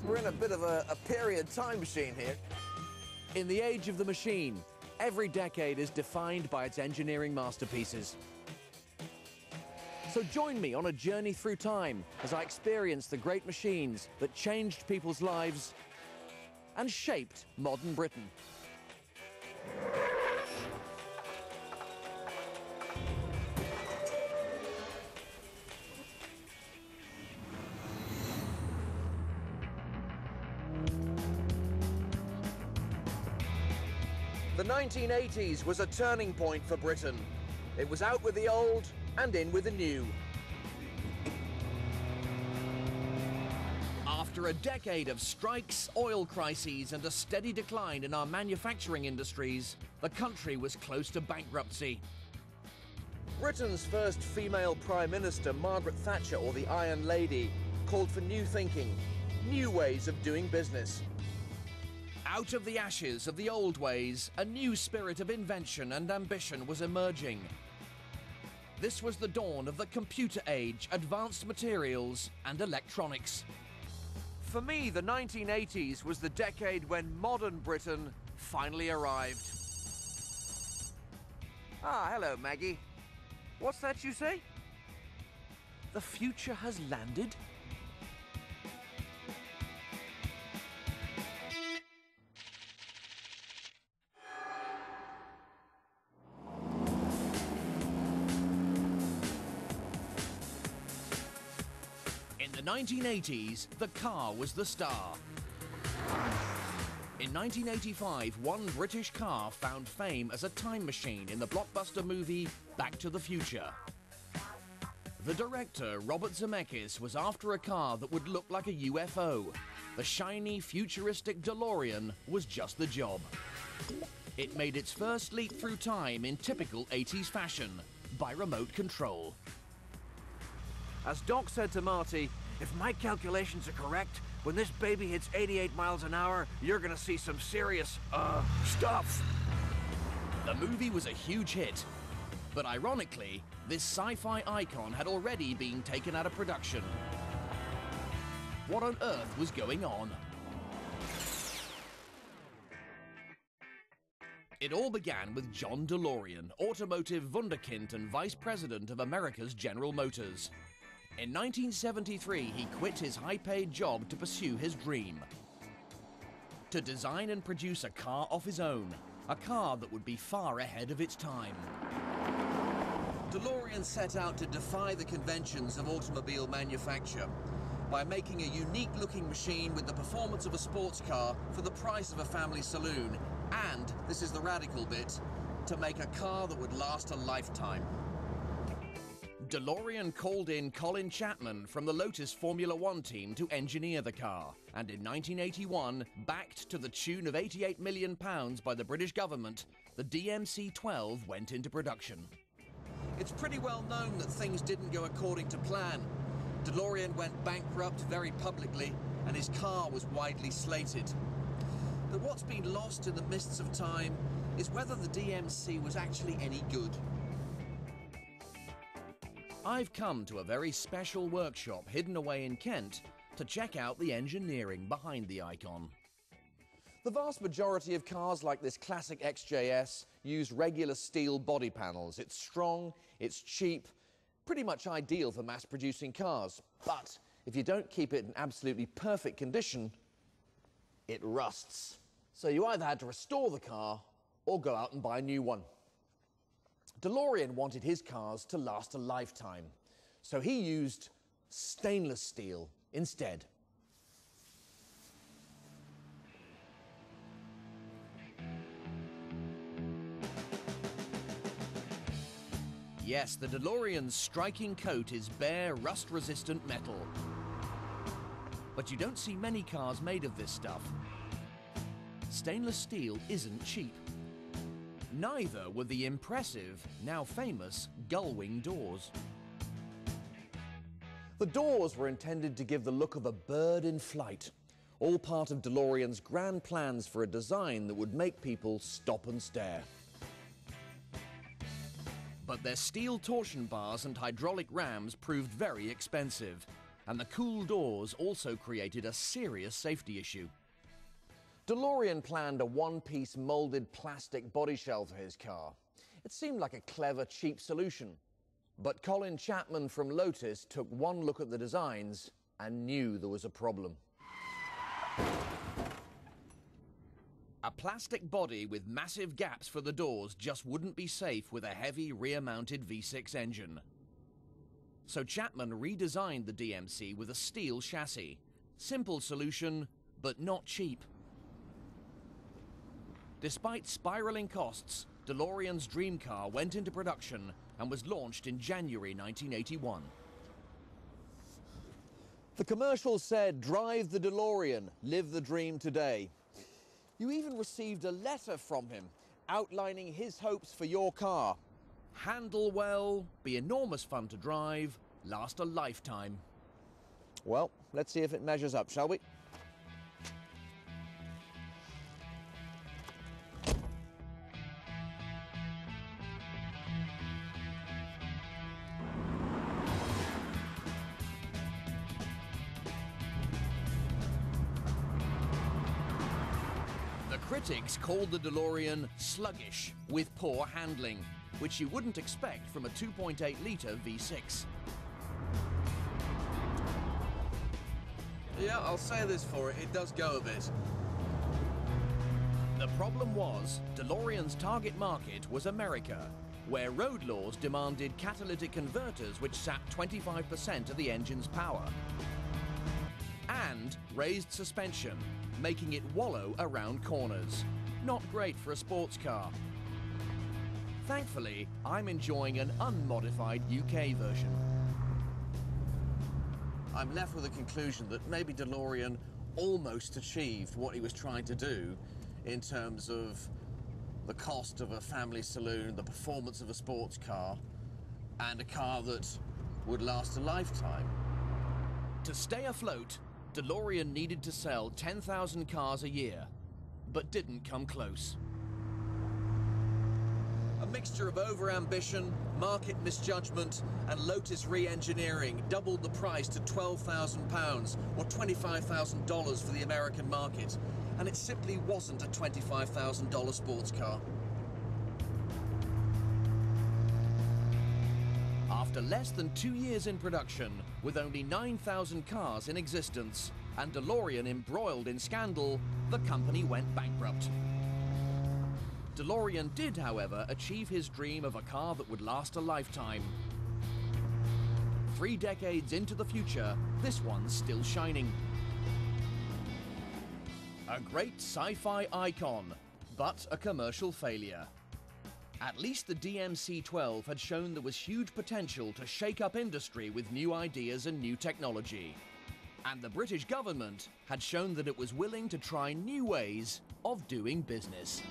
We're in a bit of a period time machine here. In the age of the machine, every decade is defined by its engineering masterpieces. So join me on a journey through time as I experience the great machines that changed people's lives and shaped modern Britain. The 1980s was a turning point for Britain. It was out with the old and in with the new. After a decade of strikes, oil crises and a steady decline in our manufacturing industries, the country was close to bankruptcy. Britain's first female Prime Minister, Margaret Thatcher, or the Iron Lady, called for new thinking, new ways of doing business. Out of the ashes of the old ways, a new spirit of invention and ambition was emerging. This was the dawn of the computer age, advanced materials and electronics. For me, the 1980s was the decade when modern Britain finally arrived. Ah, hello, Maggie. What's that you say? The future has landed? In the 1980s, the car was the star. In 1985, one British car found fame as a time machine in the blockbuster movie Back to the Future. The director, Robert Zemeckis, was after a car that would look like a UFO. The shiny, futuristic DeLorean was just the job. It made its first leap through time in typical 80s fashion, by remote control. As Doc said to Marty, if my calculations are correct, when this baby hits 88 miles an hour, you're gonna see some serious, stuff. The movie was a huge hit. But ironically, this sci-fi icon had already been taken out of production. What on earth was going on? It all began with John DeLorean, automotive wunderkind and vice president of America's General Motors. In 1973, he quit his high-paid job to pursue his dream. To design and produce a car of his own, a car that would be far ahead of its time. DeLorean set out to defy the conventions of automobile manufacture by making a unique-looking machine with the performance of a sports car for the price of a family saloon, and, this is the radical bit, to make a car that would last a lifetime. DeLorean called in Colin Chapman from the Lotus Formula One team to engineer the car, and in 1981, backed to the tune of £88 million by the British government, the DMC-12 went into production. It's pretty well known that things didn't go according to plan. DeLorean went bankrupt very publicly, and his car was widely slated. But what's been lost in the mists of time is whether the DMC was actually any good. I've come to a very special workshop hidden away in Kent to check out the engineering behind the icon. The vast majority of cars like this classic XJS use regular steel body panels. It's strong, it's cheap, pretty much ideal for mass-producing cars. But if you don't keep it in absolutely perfect condition, it rusts. So you either had to restore the car or go out and buy a new one. DeLorean wanted his cars to last a lifetime, so he used stainless steel instead. Yes, the DeLorean's striking coat is bare, rust-resistant metal. But you don't see many cars made of this stuff. Stainless steel isn't cheap. Neither were the impressive, now famous, gull-wing doors. The doors were intended to give the look of a bird in flight, all part of DeLorean's grand plans for a design that would make people stop and stare. But their steel torsion bars and hydraulic rams proved very expensive, and the cool doors also created a serious safety issue. DeLorean planned a one-piece molded plastic body shell for his car. It seemed like a clever, cheap solution. But Colin Chapman from Lotus took one look at the designs and knew there was a problem. A plastic body with massive gaps for the doors just wouldn't be safe with a heavy rear-mounted V6 engine. So Chapman redesigned the DMC with a steel chassis. Simple solution, but not cheap. Despite spiraling costs, DeLorean's dream car went into production and was launched in January 1981. The commercial said, "Drive the DeLorean, live the dream today." You even received a letter from him outlining his hopes for your car. Handle well, be enormous fun to drive, last a lifetime. Well, let's see if it measures up, shall we? Critics called the DeLorean sluggish, with poor handling, which you wouldn't expect from a 2.8-litre V6. Yeah, I'll say this for it, it does go a bit. The problem was, DeLorean's target market was America, where road laws demanded catalytic converters which sapped 25% of the engine's power, and raised suspension, making it wallow around corners. Not great for a sports car. Thankfully, I'm enjoying an unmodified UK version. I'm left with a conclusion that maybe DeLorean almost achieved what he was trying to do in terms of the cost of a family saloon, the performance of a sports car, and a car that would last a lifetime. To stay afloat, DeLorean needed to sell 10,000 cars a year, but didn't come close. A mixture of over-ambition, market misjudgment, and Lotus re-engineering doubled the price to £12,000, or $25,000 for the American market, and it simply wasn't a $25,000 sports car. After less than 2 years in production, with only 9,000 cars in existence, and DeLorean embroiled in scandal, the company went bankrupt. DeLorean did, however, achieve his dream of a car that would last a lifetime. 3 decades into the future, this one's still shining. A great sci-fi icon, but a commercial failure. At least the DMC-12 had shown there was huge potential to shake up industry with new ideas and new technology. And the British government had shown that it was willing to try new ways of doing business.